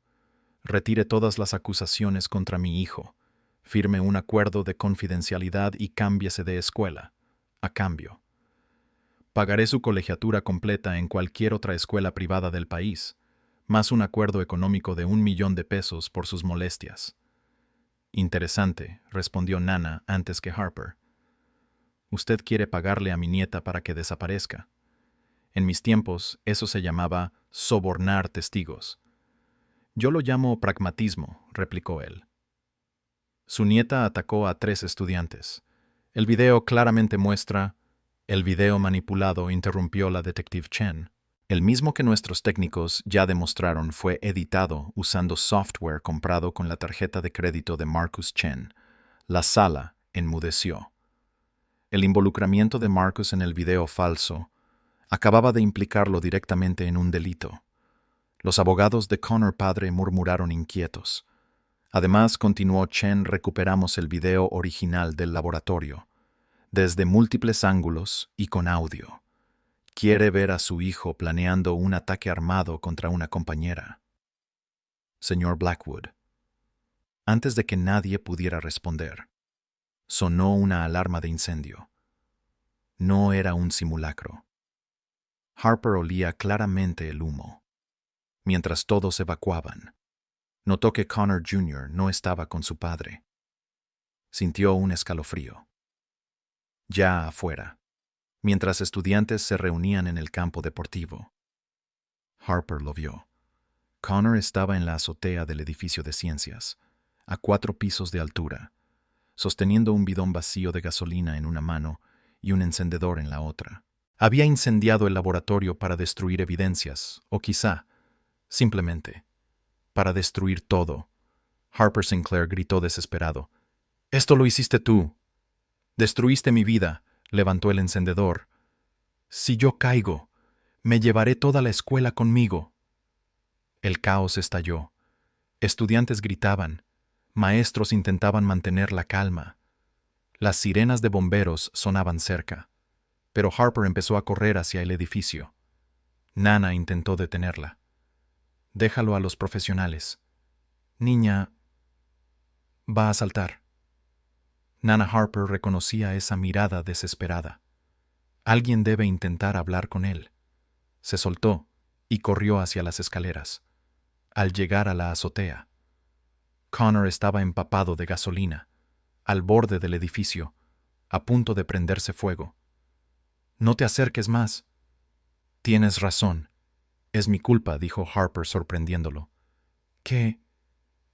Retire todas las acusaciones contra mi hijo. Firme un acuerdo de confidencialidad y cámbiese de escuela. A cambio, pagaré su colegiatura completa en cualquier otra escuela privada del país, más un acuerdo económico de $1,000,000 por sus molestias. Interesante, respondió Nana antes que Harper. Usted quiere pagarle a mi nieta para que desaparezca. En mis tiempos, eso se llamaba sobornar testigos. Yo lo llamo pragmatismo, replicó él. Su nieta atacó a 3 estudiantes. El video claramente muestra... El video manipulado, interrumpió la detective Chen. El mismo que nuestros técnicos ya demostraron fue editado usando software comprado con la tarjeta de crédito de Marcus Chen. La sala enmudeció. El involucramiento de Marcus en el video falso acababa de implicarlo directamente en un delito. Los abogados de Connor padre murmuraron inquietos. Además, continuó Chen, recuperamos el video original del laboratorio, desde múltiples ángulos y con audio. Quiere ver a su hijo planeando un ataque armado contra una compañera. Señor Blackwood. Antes de que nadie pudiera responder, sonó una alarma de incendio. No era un simulacro. Harper olía claramente el humo. Mientras todos evacuaban, notó que Connor Jr. no estaba con su padre. Sintió un escalofrío. Ya afuera, mientras estudiantes se reunían en el campo deportivo, Harper lo vio. Connor estaba en la azotea del edificio de ciencias, a 4 pisos de altura, sosteniendo un bidón vacío de gasolina en una mano y un encendedor en la otra. Había incendiado el laboratorio para destruir evidencias, o quizá, simplemente, para destruir todo. Harper Sinclair gritó desesperado. «¡Esto lo hiciste tú! Destruiste mi vida», levantó el encendedor. «Si yo caigo, me llevaré toda la escuela conmigo». El caos estalló. Estudiantes gritaban. Maestros intentaban mantener la calma. Las sirenas de bomberos sonaban cerca. Pero Harper empezó a correr hacia el edificio. Nana intentó detenerla. «Déjalo a los profesionales. Niña, va a saltar». Nana Harper reconocía esa mirada desesperada. Alguien debe intentar hablar con él. Se soltó y corrió hacia las escaleras. Al llegar a la azotea, Connor estaba empapado de gasolina, al borde del edificio, a punto de prenderse fuego. «No te acerques más». «Tienes razón. Es mi culpa», dijo Harper sorprendiéndolo. «¿Qué?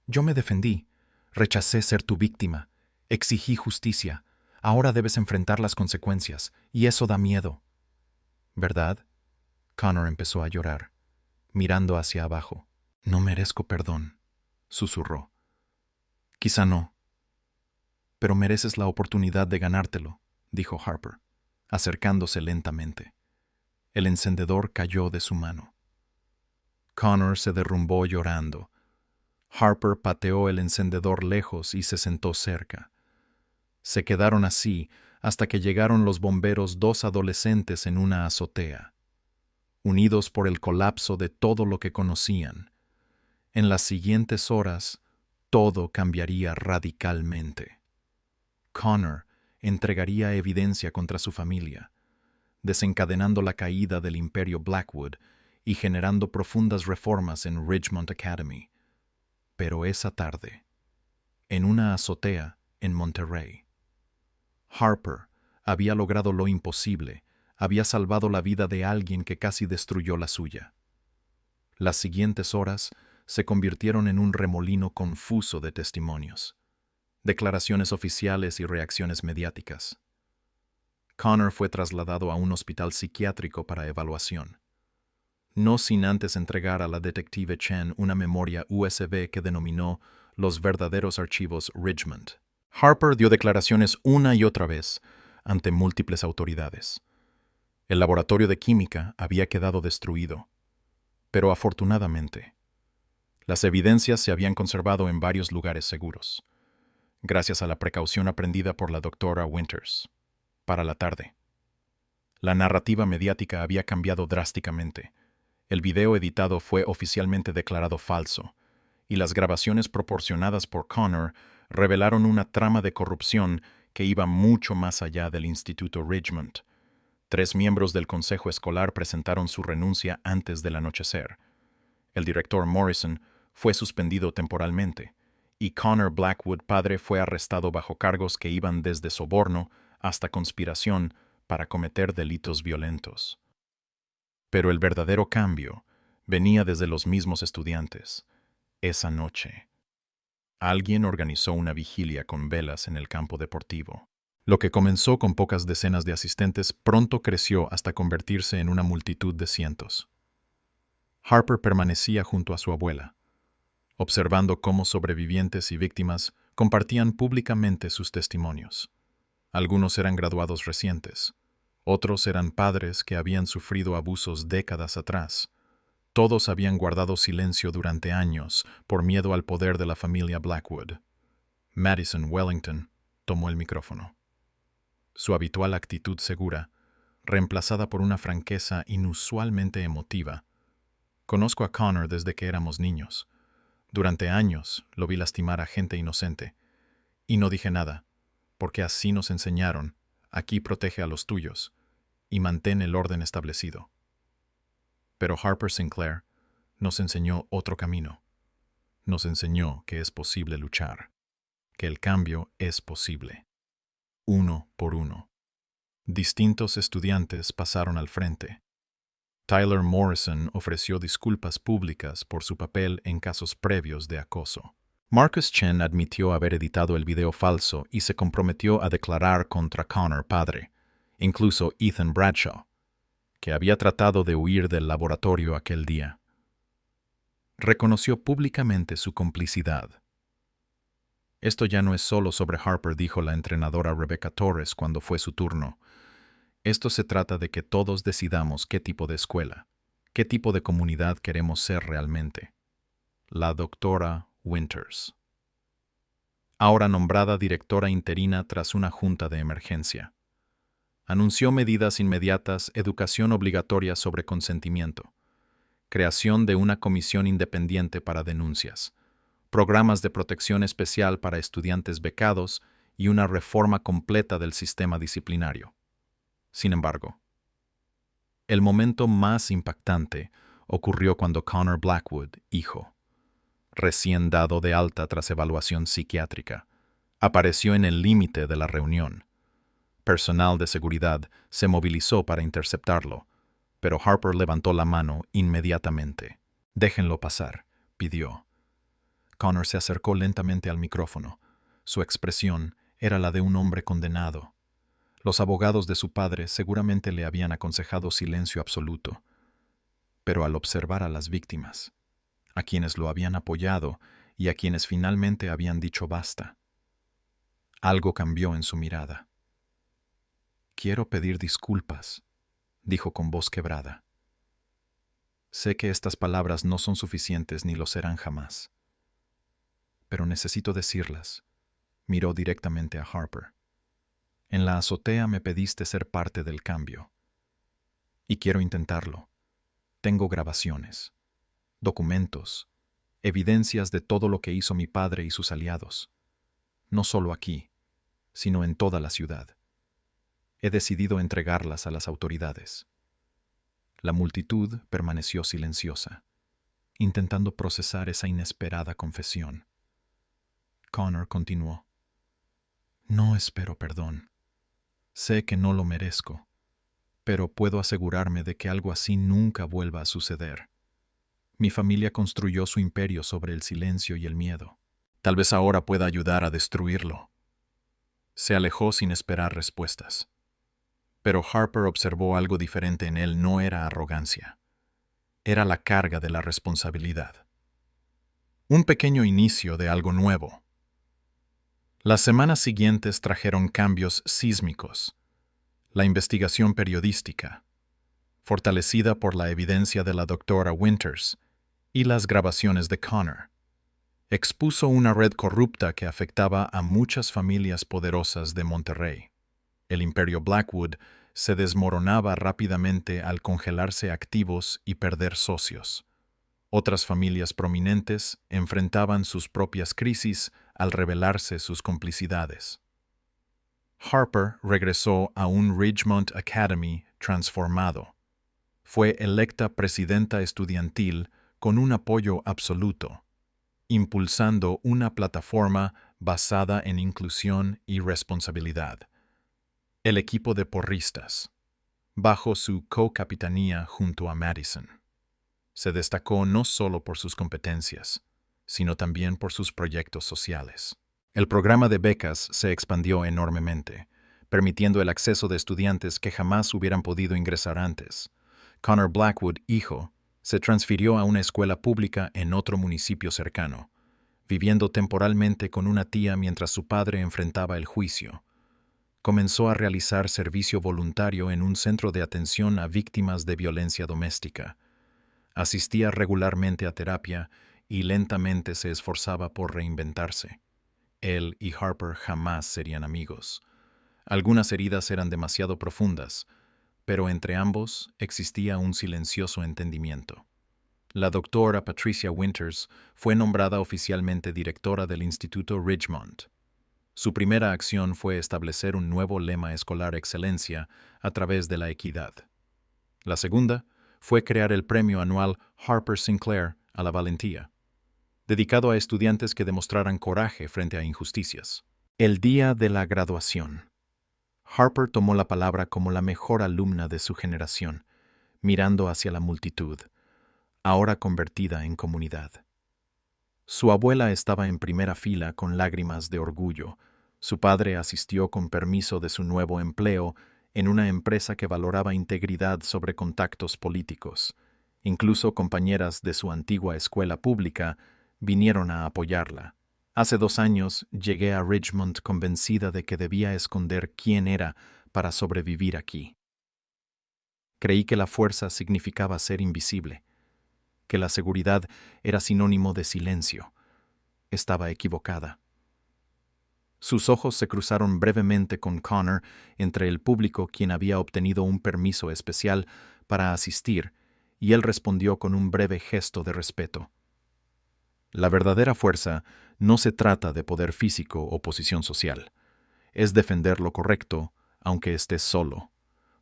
Yo me defendí. Rechacé ser tu víctima. Exigí justicia. Ahora debes enfrentar las consecuencias, y eso da miedo». «¿Verdad?» Connor empezó a llorar, mirando hacia abajo. «No merezco perdón», susurró. «Quizá no. Pero mereces la oportunidad de ganártelo», dijo Harper, acercándose lentamente. El encendedor cayó de su mano. Connor se derrumbó llorando. Harper pateó el encendedor lejos y se sentó cerca. Se quedaron así hasta que llegaron los bomberos, 2 adolescentes en una azotea, unidos por el colapso de todo lo que conocían. En las siguientes horas, todo cambiaría radicalmente. Connor entregaría evidencia contra su familia, desencadenando la caída del imperio Blackwood y generando profundas reformas en Ridgemont Academy. Pero esa tarde, en una azotea en Monterrey, Harper había logrado lo imposible, había salvado la vida de alguien que casi destruyó la suya. Las siguientes horas se convirtieron en un remolino confuso de testimonios. declaraciones oficiales y reacciones mediáticas. Connor fue trasladado a un hospital psiquiátrico para evaluación, no sin antes entregar a la detective Chen una memoria USB que denominó los verdaderos archivos Ridgemont. Harper dio declaraciones una y otra vez ante múltiples autoridades. El laboratorio de química había quedado destruido, pero afortunadamente, las evidencias se habían conservado en varios lugares seguros, gracias a la precaución aprendida por la doctora Winters. Para la tarde, la narrativa mediática había cambiado drásticamente. El video editado fue oficialmente declarado falso, y las grabaciones proporcionadas por Connor revelaron una trama de corrupción que iba mucho más allá del Instituto Ridgemont. 3 miembros del consejo escolar presentaron su renuncia antes del anochecer. El director Morrison fue suspendido temporalmente, y Connor Blackwood padre fue arrestado bajo cargos que iban desde soborno hasta conspiración para cometer delitos violentos. Pero el verdadero cambio venía desde los mismos estudiantes. Esa noche, alguien organizó una vigilia con velas en el campo deportivo. Lo que comenzó con pocas decenas de asistentes pronto creció hasta convertirse en una multitud de cientos. Harper permanecía junto a su abuela, observando cómo sobrevivientes y víctimas compartían públicamente sus testimonios. Algunos eran graduados recientes, otros eran padres que habían sufrido abusos décadas atrás. Todos habían guardado silencio durante años por miedo al poder de la familia Blackwood. Madison Wellington tomó el micrófono. Su habitual actitud segura, reemplazada por una franqueza inusualmente emotiva. Conozco a Connor desde que éramos niños. Durante años lo vi lastimar a gente inocente. Y no dije nada, porque así nos enseñaron: aquí protege a los tuyos y mantén el orden establecido. Pero Harper Sinclair nos enseñó otro camino. Nos enseñó que es posible luchar, que el cambio es posible. Uno por uno. Distintos estudiantes pasaron al frente. Tyler Morrison ofreció disculpas públicas por su papel en casos previos de acoso. Marcus Chen admitió haber editado el video falso y se comprometió a declarar contra Connor padre, incluso Ethan Bradshaw, que había tratado de huir del laboratorio aquel día. Reconoció públicamente su complicidad. Esto ya no es solo sobre Harper, dijo la entrenadora Rebecca Torres cuando fue su turno. Esto se trata de que todos decidamos qué tipo de escuela, qué tipo de comunidad queremos ser realmente. La doctora Winters, ahora nombrada directora interina tras una junta de emergencia, anunció medidas inmediatas: educación obligatoria sobre consentimiento, creación de una comisión independiente para denuncias, programas de protección especial para estudiantes becados y una reforma completa del sistema disciplinario. Sin embargo, el momento más impactante ocurrió cuando Connor Blackwood, hijo, recién dado de alta tras evaluación psiquiátrica, apareció en el límite de la reunión. Personal de seguridad se movilizó para interceptarlo, pero Harper levantó la mano inmediatamente. «Déjenlo pasar», pidió. Connor se acercó lentamente al micrófono. Su expresión era la de un hombre condenado. Los abogados de su padre seguramente le habían aconsejado silencio absoluto, pero al observar a las víctimas, a quienes lo habían apoyado y a quienes finalmente habían dicho basta, algo cambió en su mirada. «Quiero pedir disculpas», dijo con voz quebrada. «Sé que estas palabras no son suficientes ni lo serán jamás, pero necesito decirlas». Miró directamente a Harper. «En la azotea me pediste ser parte del cambio. Y quiero intentarlo. Tengo grabaciones, documentos, evidencias de todo lo que hizo mi padre y sus aliados. No solo aquí, sino en toda la ciudad. He decidido entregarlas a las autoridades». La multitud permaneció silenciosa, intentando procesar esa inesperada confesión. Connor continuó: «No espero perdón. Sé que no lo merezco, pero puedo asegurarme de que algo así nunca vuelva a suceder. Mi familia construyó su imperio sobre el silencio y el miedo. Tal vez ahora pueda ayudar a destruirlo. Se alejó sin esperar respuestas. Pero Harper observó algo diferente en él. No era arrogancia. Era la carga de la responsabilidad. Un pequeño inicio de algo nuevo. Las semanas siguientes trajeron cambios sísmicos. La investigación periodística, fortalecida por la evidencia de la doctora Winters y las grabaciones de Connor, expuso una red corrupta que afectaba a muchas familias poderosas de Monterrey. El imperio Blackwood se desmoronaba rápidamente al congelarse activos y perder socios. Otras familias prominentes enfrentaban sus propias crisis al revelarse sus complicidades. Harper regresó a un Ridgemont Academy transformado. Fue electa presidenta estudiantil con un apoyo absoluto, impulsando una plataforma basada en inclusión y responsabilidad. El equipo de porristas, bajo su co-capitanía junto a Madison, se destacó no solo por sus competencias, sino también por sus proyectos sociales. El programa de becas se expandió enormemente, permitiendo el acceso de estudiantes que jamás hubieran podido ingresar antes. Connor Blackwood, hijo, se transfirió a una escuela pública en otro municipio cercano, viviendo temporalmente con una tía mientras su padre enfrentaba el juicio. Comenzó a realizar servicio voluntario en un centro de atención a víctimas de violencia doméstica. Asistía regularmente a terapia y lentamente se esforzaba por reinventarse. Él y Harper jamás serían amigos. Algunas heridas eran demasiado profundas, pero entre ambos existía un silencioso entendimiento. La doctora Patricia Winters fue nombrada oficialmente directora del Instituto Ridgemont. Su primera acción fue establecer un nuevo lema escolar excelencia a través de la equidad. La segunda fue crear el premio anual Harper Sinclair a la valentía, dedicado a estudiantes que demostraran coraje frente a injusticias. El día de la graduación. Harper tomó la palabra como la mejor alumna de su generación, mirando hacia la multitud, ahora convertida en comunidad. Su abuela estaba en primera fila con lágrimas de orgullo. Su padre asistió con permiso de su nuevo empleo en una empresa que valoraba integridad sobre contactos políticos. Incluso compañeras de su antigua escuela pública vinieron a apoyarla. Hace 2 años llegué a Ridgemont convencida de que debía esconder quién era para sobrevivir aquí. Creí que la fuerza significaba ser invisible, que la seguridad era sinónimo de silencio. Estaba equivocada. Sus ojos se cruzaron brevemente con Connor entre el público, quien había obtenido un permiso especial para asistir, y él respondió con un breve gesto de respeto. La verdadera fuerza no se trata de poder físico o posición social. Es defender lo correcto, aunque estés solo,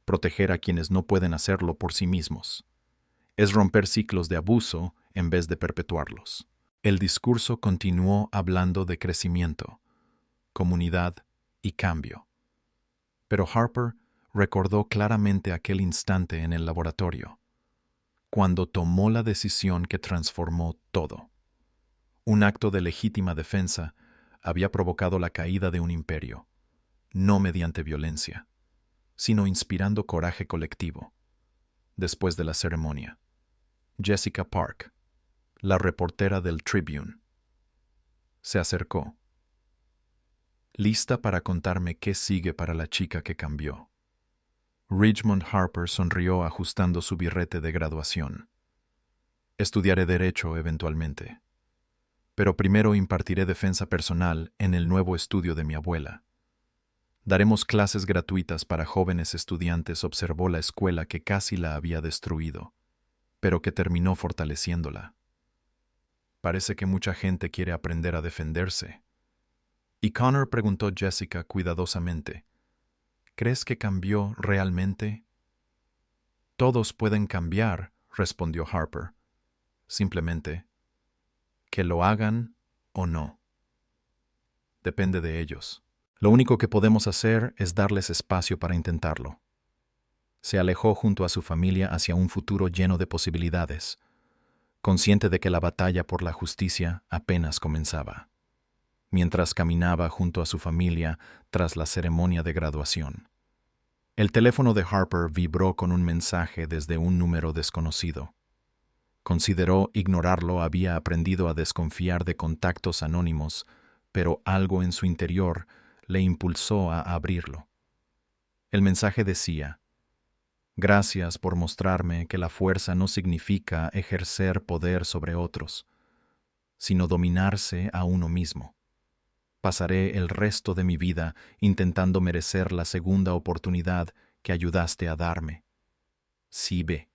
proteger a quienes no pueden hacerlo por sí mismos. Es romper ciclos de abuso en vez de perpetuarlos. El discurso continuó hablando de crecimiento, comunidad y cambio. Pero Harper recordó claramente aquel instante en el laboratorio, cuando tomó la decisión que transformó todo. Un acto de legítima defensa había provocado la caída de un imperio, no mediante violencia, sino inspirando coraje colectivo. Después de la ceremonia, Jessica Park, la reportera del Tribune, se acercó, lista para contarme qué sigue para la chica que cambió. Ridgemont Harper sonrió ajustando su birrete de graduación. Estudiaré Derecho eventualmente, pero primero impartiré defensa personal en el nuevo estudio de mi abuela. Daremos clases gratuitas para jóvenes estudiantes. Observó la escuela que casi la había destruido, pero que terminó fortaleciéndola. Parece que mucha gente quiere aprender a defenderse. Y Connor preguntó Jessica cuidadosamente, ¿crees que cambió realmente? Todos pueden cambiar, respondió Harper. Simplemente, que lo hagan o no. Depende de ellos. Lo único que podemos hacer es darles espacio para intentarlo. Se alejó junto a su familia hacia un futuro lleno de posibilidades, consciente de que la batalla por la justicia apenas comenzaba. mientras caminaba junto a su familia tras la ceremonia de graduación. El teléfono de Harper vibró con un mensaje desde un número desconocido. Consideró ignorarlo, había aprendido a desconfiar de contactos anónimos, pero algo en su interior le impulsó a abrirlo. El mensaje decía: «Gracias por mostrarme que la fuerza no significa ejercer poder sobre otros, sino dominarse a uno mismo. Pasaré el resto de mi vida intentando merecer la segunda oportunidad que ayudaste a darme. Sí, ve».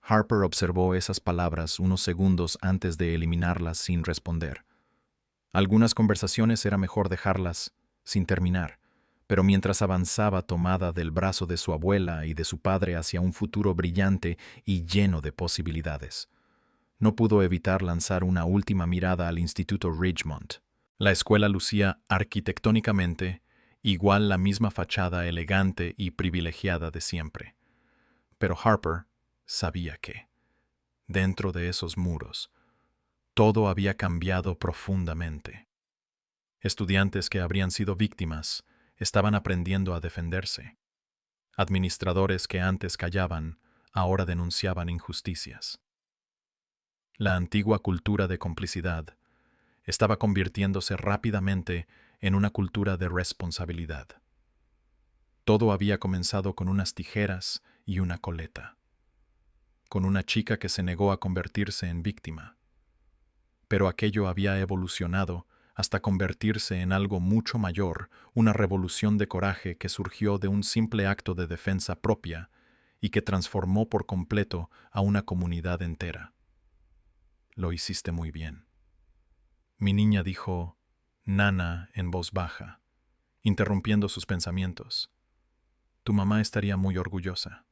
Harper observó esas palabras unos segundos antes de eliminarlas sin responder. Algunas conversaciones era mejor dejarlas sin terminar, pero mientras avanzaba tomada del brazo de su abuela y de su padre hacia un futuro brillante y lleno de posibilidades, no pudo evitar lanzar una última mirada al Instituto Ridgemont. La escuela lucía arquitectónicamente igual la misma fachada elegante y privilegiada de siempre. Pero Harper sabía que, dentro de esos muros, todo había cambiado profundamente. Estudiantes que habrían sido víctimas estaban aprendiendo a defenderse. Administradores que antes callaban, ahora denunciaban injusticias. La antigua cultura de complicidad estaba convirtiéndose rápidamente en una cultura de responsabilidad. Todo había comenzado con unas tijeras y una coleta, con una chica que se negó a convertirse en víctima. Pero aquello había evolucionado hasta convertirse en algo mucho mayor, una revolución de coraje que surgió de un simple acto de defensa propia y que transformó por completo a una comunidad entera. «Lo hiciste muy bien». Mi niña dijo «Nana» en voz baja, interrumpiendo sus pensamientos. «Tu mamá estaría muy orgullosa».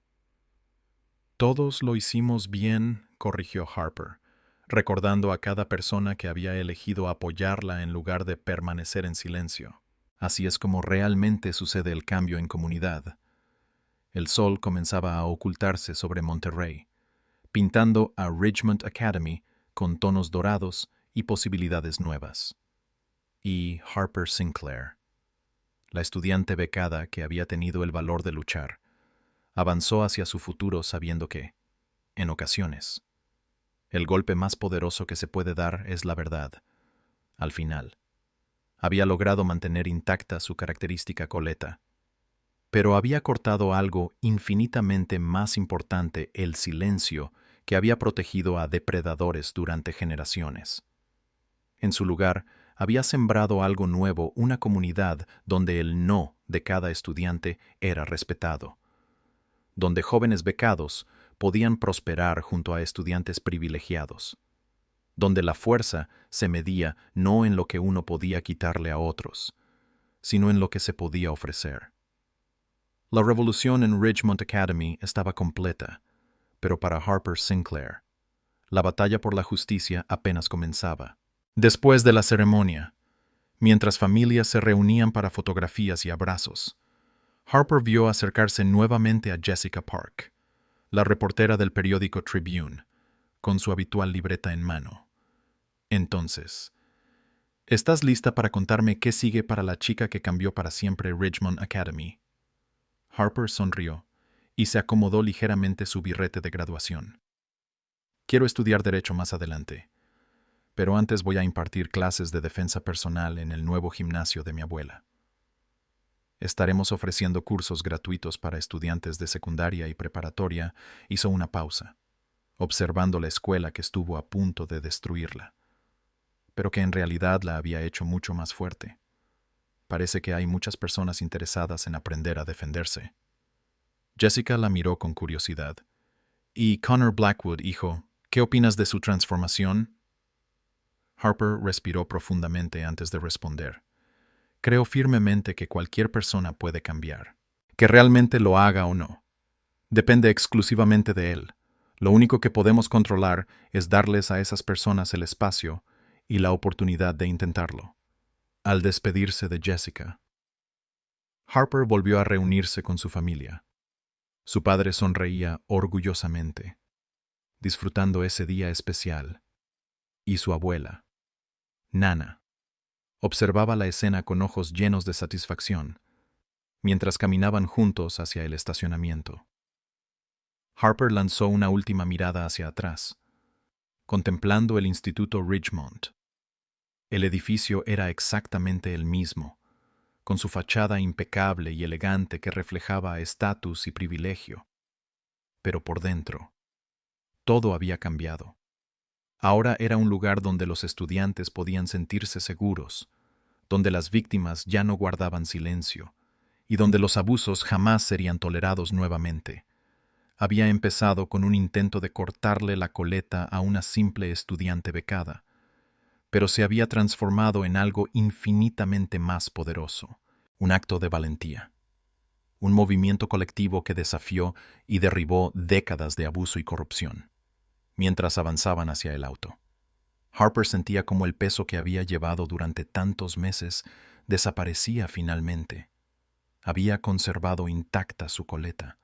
«Todos lo hicimos bien», corrigió Harper, recordando a cada persona que había elegido apoyarla en lugar de permanecer en silencio. Así es como realmente sucede el cambio en comunidad. El sol comenzaba a ocultarse sobre Monterrey, pintando a Ridgemont Academy con tonos dorados y posibilidades nuevas. Y Harper Sinclair, la estudiante becada que había tenido el valor de luchar, avanzó hacia su futuro sabiendo que, en ocasiones, el golpe más poderoso que se puede dar es la verdad. Al final, había logrado mantener intacta su característica coleta, pero había cortado algo infinitamente más importante: el silencio que había protegido a depredadores durante generaciones. En su lugar, había sembrado algo nuevo, una comunidad donde el no de cada estudiante era respetado, donde jóvenes becados podían prosperar junto a estudiantes privilegiados, donde la fuerza se medía no en lo que uno podía quitarle a otros, sino en lo que se podía ofrecer. La revolución en Ridgemont Academy estaba completa, pero para Harper Sinclair, la batalla por la justicia apenas comenzaba. Después de la ceremonia, mientras familias se reunían para fotografías y abrazos, Harper vio acercarse nuevamente a Jessica Park, la reportera del periódico Tribune, con su habitual libreta en mano. Entonces, ¿estás lista para contarme qué sigue para la chica que cambió para siempre Ridgemont Academy? Harper sonrió y se acomodó ligeramente su birrete de graduación. Quiero estudiar Derecho más adelante, pero antes voy a impartir clases de defensa personal en el nuevo gimnasio de mi abuela. Estaremos ofreciendo cursos gratuitos para estudiantes de secundaria y preparatoria. Hizo una pausa, observando la escuela que estuvo a punto de destruirla, pero que en realidad la había hecho mucho más fuerte. Parece que hay muchas personas interesadas en aprender a defenderse. Jessica la miró con curiosidad. «¿Y Connor Blackwood, hijo, qué opinas de su transformación?» Harper respiró profundamente antes de responder. «Creo firmemente que cualquier persona puede cambiar. Que realmente lo haga o no, depende exclusivamente de él. Lo único que podemos controlar es darles a esas personas el espacio y la oportunidad de intentarlo». Al despedirse de Jessica, Harper volvió a reunirse con su familia. Su padre sonreía orgullosamente, disfrutando ese día especial, y su abuela, Nana, Observaba la escena con ojos llenos de satisfacción, mientras caminaban juntos hacia el estacionamiento. Harper lanzó una última mirada hacia atrás, contemplando el Instituto Ridgemont. El edificio era exactamente el mismo, con su fachada impecable y elegante que reflejaba estatus y privilegio. Pero por dentro, todo había cambiado. Ahora era un lugar donde los estudiantes podían sentirse seguros, donde las víctimas ya no guardaban silencio, y donde los abusos jamás serían tolerados nuevamente. Había empezado con un intento de cortarle la coleta a una simple estudiante becada, pero se había transformado en algo infinitamente más poderoso, un acto de valentía, un movimiento colectivo que desafió y derribó décadas de abuso y corrupción. Mientras avanzaban hacia el auto, Harper sentía como el peso que había llevado durante tantos meses desaparecía finalmente. Había conservado intacta su coleta,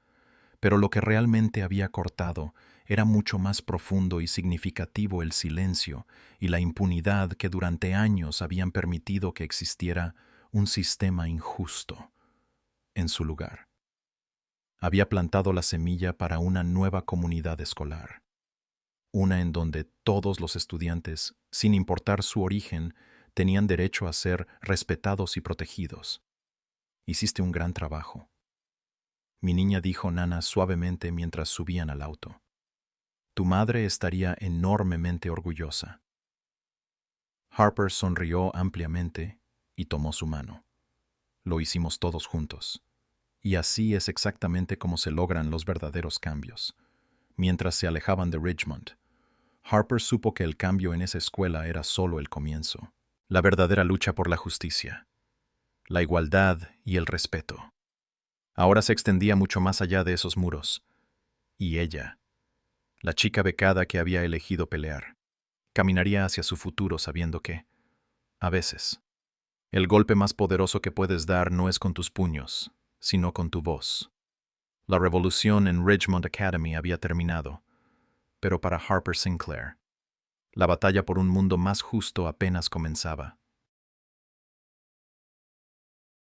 pero lo que realmente había cortado era mucho más profundo y significativo el silencio y la impunidad que durante años habían permitido que existiera un sistema injusto en su lugar. Había plantado la semilla para una nueva comunidad escolar, una en donde todos los estudiantes, sin importar su origen, tenían derecho a ser respetados y protegidos. Hiciste un gran trabajo. Mi niña, dijo Nana suavemente mientras subían al auto. Tu madre estaría enormemente orgullosa. Harper sonrió ampliamente y tomó su mano. Lo hicimos todos juntos. Y así es exactamente como se logran los verdaderos cambios. Mientras se alejaban de Ridgemont, Harper supo que el cambio en esa escuela era solo el comienzo. La verdadera lucha por la justicia, la igualdad y el respeto. Ahora se extendía mucho más allá de esos muros. Y ella, la chica becada que había elegido pelear, caminaría hacia su futuro sabiendo que, a veces, el golpe más poderoso que puedes dar no es con tus puños, sino con tu voz. La revolución en Ridgemont Academy había terminado, pero para Harper Sinclair, la batalla por un mundo más justo apenas comenzaba.